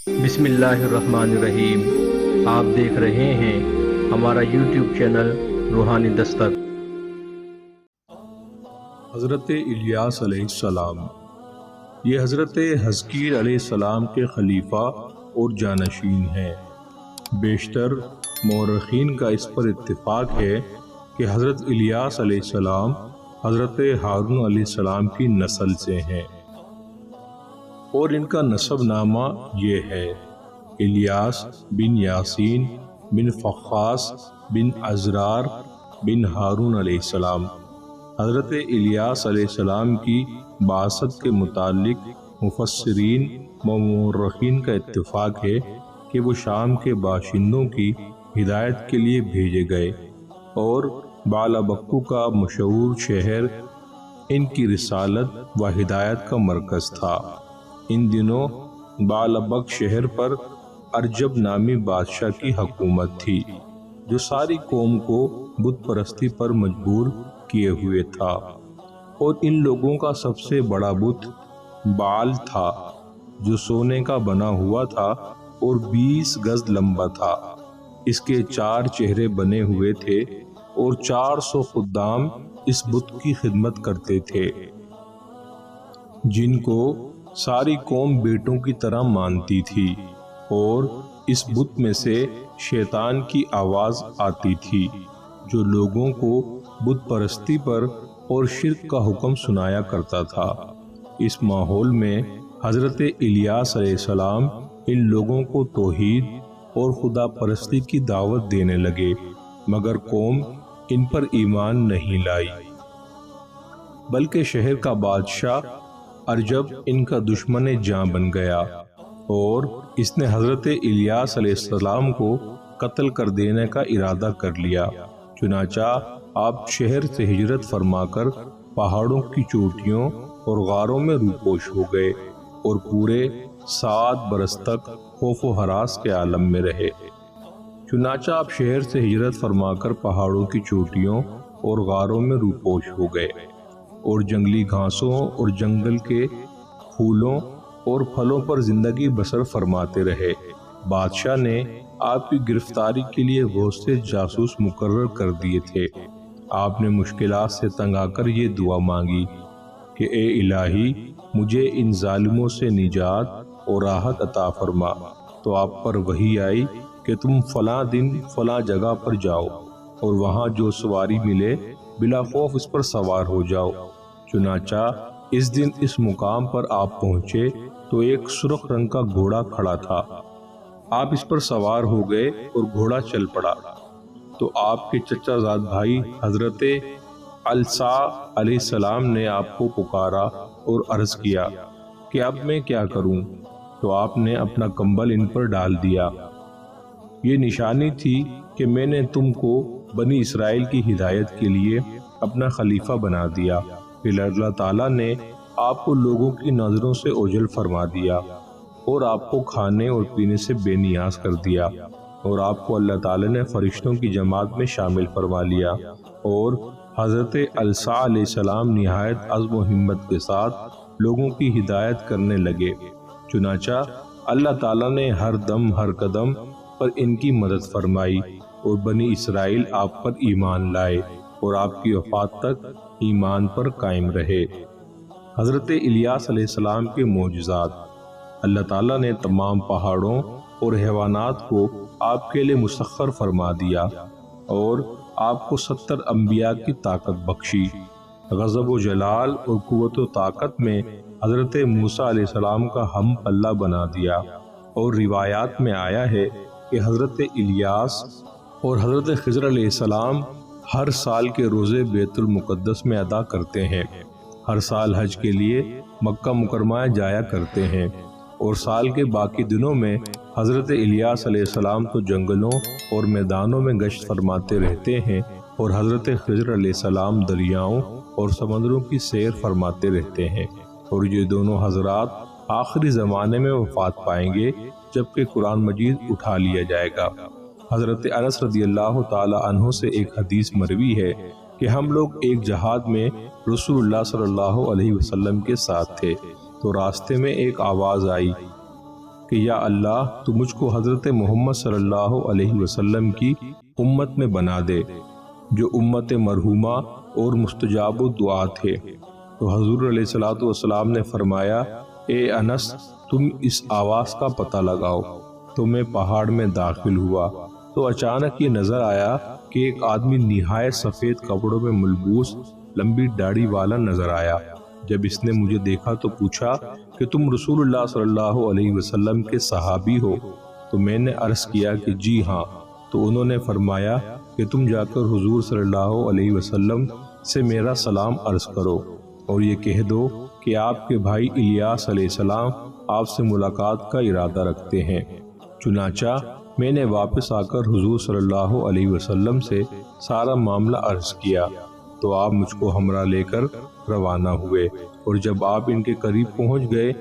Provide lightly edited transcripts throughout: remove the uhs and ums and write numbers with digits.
بسم اللہ الرحمن الرحیم۔ آپ دیکھ رہے ہیں ہمارا یوٹیوب چینل روحانی دستک۔ حضرت الیاس علیہ السلام، یہ حضرت حزقیل علیہ السلام کے خلیفہ اور جانشین ہیں۔ بیشتر مورخین کا اس پر اتفاق ہے کہ حضرت الیاس علیہ السلام حضرت ہارون علیہ السلام کی نسل سے ہیں، اور ان کا نسب نامہ یہ ہے: الیاس بن یاسین بن فخاس بن ازرار بن ہارون علیہ السلام۔ حضرت الیاس علیہ السلام کی بعثت کے متعلق مفسرین و مورخین کا اتفاق ہے کہ وہ شام کے باشندوں کی ہدایت کے لیے بھیجے گئے، اور بالابکو کا مشہور شہر ان کی رسالت و ہدایت کا مرکز تھا۔ ان دنوں بالابک شہر پر ارجب نامی بادشاہ کی حکومت تھی، جو ساری قوم کو بت پرستی پر مجبور کیے ہوئے تھا، اور ان لوگوں کا سب سے بڑا بت بال تھا، جو سونے کا بنا ہوا تھا اور 20 گز لمبا تھا۔ اس کے 4 چہرے بنے ہوئے تھے، اور 400 خدام اس بت کی خدمت کرتے تھے، جن کو ساری قوم بیٹوں کی طرح مانتی تھی، اور اس بت میں سے شیطان کی آواز آتی تھی، جو لوگوں کو بت پرستی پر اور شرک کا حکم سنایا کرتا تھا۔ اس ماحول میں حضرت الیاس علیہ السلام ان لوگوں کو توحید اور خدا پرستی کی دعوت دینے لگے، مگر قوم ان پر ایمان نہیں لائی، بلکہ شہر کا بادشاہ ارجب ان کا دشمن جاں بن گیا، اور اس نے حضرت الیاس علیہ السلام کو قتل کر دینے کا ارادہ کر لیا۔ چنانچہ آپ شہر سے ہجرت فرما کر پہاڑوں کی چوٹیوں اور غاروں میں روپوش ہو گئے، اور پورے 7 برس تک خوف و ہراس کے عالم میں رہے۔ چنانچہ آپ شہر سے ہجرت فرما کر پہاڑوں کی چوٹیوں اور غاروں میں روپوش ہو گئے، اور جنگلی گھاسوں اور جنگل کے پھولوں اور پھلوں پر زندگی بسر فرماتے رہے۔ بادشاہ نے آپ کی گرفتاری کے لیے بہت سے جاسوس مقرر کر دیے تھے۔ آپ نے مشکلات سے تنگ آ کر یہ دعا مانگی کہ اے الہی، مجھے ان ظالموں سے نجات اور راحت عطا فرما۔ تو آپ پر وحی آئی کہ تم فلاں دن فلاں جگہ پر جاؤ، اور وہاں جو سواری ملے بلا خوف اس پر سوار ہو جاؤ۔ چنانچہ اس دن اس مقام پر آپ پہنچے تو ایک سرخ رنگ کا گھوڑا کھڑا تھا۔ آپ اس پر سوار ہو گئے اور گھوڑا چل پڑا، تو آپ کے چچا زاد بھائی حضرت السا علیہ السلام نے آپ کو پکارا اور عرض کیا کہ اب میں کیا کروں؟ تو آپ نے اپنا کمبل ان پر ڈال دیا۔ یہ نشانی تھی کہ میں نے تم کو بنی اسرائیل کی ہدایت کے لیے اپنا خلیفہ بنا دیا۔ پھر اللہ تعالیٰ نے آپ کو لوگوں کی نظروں سے اوجھل فرما دیا، اور آپ کو کھانے اور پینے سے بے نیاز کر دیا، اور آپ کو اللہ تعالیٰ نے فرشتوں کی جماعت میں شامل فرما لیا۔ اور حضرت السا علیہ السلام نہایت عزم و ہمت کے ساتھ لوگوں کی ہدایت کرنے لگے۔ چنانچہ اللہ تعالیٰ نے ہر دم ہر قدم پر ان کی مدد فرمائی، اور بنی اسرائیل آپ پر ایمان لائے، اور آپ کی وفات تک ایمان پر قائم رہے۔ حضرت الیاس علیہ السلام کے معجزات: اللہ تعالیٰ نے تمام پہاڑوں اور حیوانات کو آپ کے لیے مسخر فرما دیا، اور آپ کو 70 انبیاء کی طاقت بخشی۔ غضب و جلال اور قوت و طاقت میں حضرت موسیٰ علیہ السلام کا ہم پلہ بنا دیا، اور روایات میں آیا ہے کہ حضرت الیاس اور حضرت خضر علیہ السلام ہر سال کے روزے بیت المقدس میں ادا کرتے ہیں، ہر سال حج کے لیے مکہ مکرمہ جایا کرتے ہیں، اور سال کے باقی دنوں میں حضرت الیاس علیہ السلام تو جنگلوں اور میدانوں میں گشت فرماتے رہتے ہیں، اور حضرت خضر علیہ السلام دریاؤں اور سمندروں کی سیر فرماتے رہتے ہیں۔ اور یہ دونوں حضرات آخری زمانے میں وفات پائیں گے، جبکہ قرآن مجید اٹھا لیا جائے گا۔ حضرت انس رضی اللہ تعالی عنہ سے ایک حدیث مروی ہے کہ ہم لوگ ایک جہاد میں رسول اللہ صلی اللہ علیہ وسلم کے ساتھ تھے، تو راستے میں ایک آواز آئی کہ یا اللہ تو مجھ کو حضرت محمد صلی اللہ علیہ وسلم کی امت میں بنا دے جو امت مرحومہ اور مستجاب الدعا تھے۔ تو حضور علیہ الصلوۃ والسلام نے فرمایا اے انس تم اس آواز کا پتہ لگاؤ۔ تو میں پہاڑ میں داخل ہوا تو اچانک یہ نظر آیا کہ ایک آدمی نہایت سفید کپڑوں میں ملبوس لمبی داڑھی والا نظر آیا۔ جب اس نے مجھے دیکھا تو پوچھا کہ تم رسول اللہ صلی اللہ علیہ وسلم کے صحابی ہو؟ تو میں نے عرض کیا کہ جی ہاں۔ تو انہوں نے فرمایا کہ تم جا کر حضور صلی اللہ علیہ وسلم سے میرا سلام عرض کرو اور یہ کہہ دو کہ آپ کے بھائی الیاس علیہ السلام آپ سے ملاقات کا ارادہ رکھتے ہیں۔ چنانچہ میں نے واپس آ کر حضور صلی اللہ علیہ وسلم سے سارا معاملہ عرض کیا تو آپ مجھ کو ہمراہ لے کر روانہ ہوئے، اور جب آپ ان کے قریب پہنچ گئے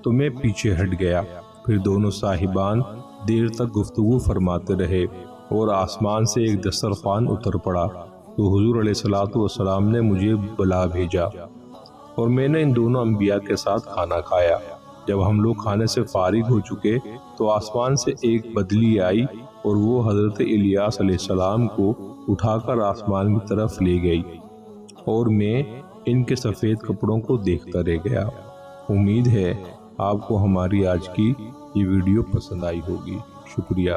تو میں پیچھے ہٹ گیا۔ پھر دونوں صاحبان دیر تک گفتگو فرماتے رہے اور آسمان سے ایک دسترخوان اتر پڑا تو حضور علیہ الصلوۃ والسلام نے مجھے بلا بھیجا اور میں نے ان دونوں انبیاء کے ساتھ کھانا کھایا۔ جب ہم لوگ کھانے سے فارغ ہو چکے تو آسمان سے ایک بدلی آئی اور وہ حضرت الیاس علیہ السلام کو اٹھا کر آسمان کی طرف لے گئی اور میں ان کے سفید کپڑوں کو دیکھتا رہ گیا۔ امید ہے آپ کو ہماری آج کی یہ ویڈیو پسند آئی ہوگی۔ شکریہ۔